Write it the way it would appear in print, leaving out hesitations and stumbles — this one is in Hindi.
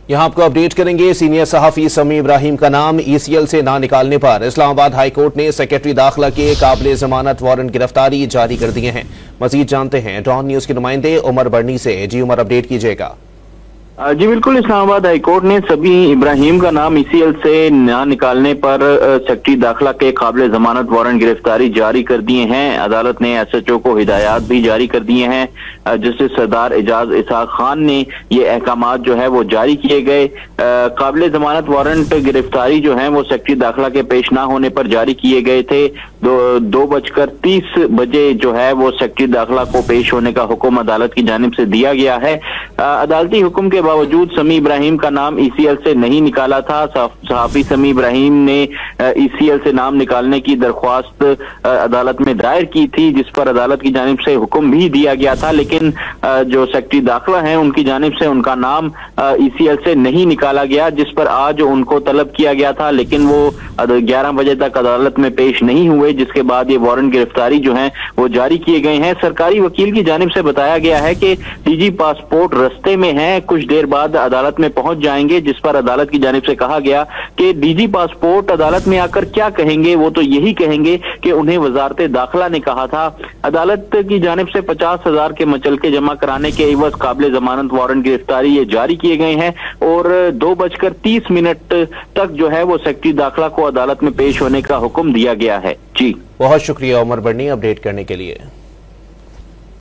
यहाँ आपको अपडेट करेंगे। सीनियर सहाफी समी इब्राहिम का नाम ईसीएल से ना निकालने पर इस्लामाबाद हाई कोर्ट ने सेक्रेटरी दाखिला के काबिल जमानत वारंट गिरफ्तारी जारी कर दिए हैं। मजीद जानते हैं डॉन न्यूज के नुमाइंदे उमर बर्नी से। जी उमर, अपडेट कीजिएगा। जी बिल्कुल, इस्लामाबाद हाईकोर्ट ने समी इब्राहिम का नाम ईसीएल से ना निकालने पर सेक्रेटरी दाखिला के काबिल जमानत वारंट गिरफ्तारी जारी कर दिए हैं। अदालत ने एसएचओ को हिदायत भी जारी कर दिए हैं। जस्टिस सरदार एजाज इसाक खान ने ये अहकाम जो है वो जारी किए गए। काबिल जमानत वारंट गिरफ्तारी जो है वो सेक्रेटरी दाखिला के पेश ना होने पर जारी किए गए थे। 2:30 जो है वो सेक्रेटरी दाखिला को पेश होने का हुक्म अदालत की जानिब से दिया गया है। अदालती हुक्म के बावजूद समी इब्राहिम का नाम ईसीएल से नहीं निकाला था। सहाफी समी इब्राहिम ने ईसीएल से नाम निकालने की दरख्वास्त अदालत में दायर की थी, जिस पर अदालत की जानिब से हुक्म भी दिया गया था। लेकिन जो सेक्रेटरी दाखिला हैं उनकी जानिब से उनका नाम ईसीएल से नहीं निकाला गया, जिस पर आज उनको तलब किया गया था। लेकिन वो 11 बजे तक अदालत में पेश नहीं हुए, जिसके बाद ये वारंट गिरफ्तारी जो है वो जारी किए गए हैं। सरकारी वकील की जानिब से बताया गया है कि डीजी पासपोर्ट रस्ते में है, कुछ देर बाद अदालत में पहुंच जाएंगे, जिस पर अदालत की जानिब से कहा गया कि डीजी पासपोर्ट अदालत में आकर क्या कहेंगे, वो तो यही कहेंगे कि उन्हें वजारत दाखिला ने कहा था। अदालत की जानिब से 50,000 के मचलके जमा कराने के एवज काबिल जमानत वारंट गिरफ्तारी ये जारी किए गए हैं और 2:30 तक जो है वो सेक्रेटरी दाखिला को अदालत में पेश होने का हुक्म दिया गया है। जी बहुत शुक्रिया उमर बर्नी अपडेट करने के लिए।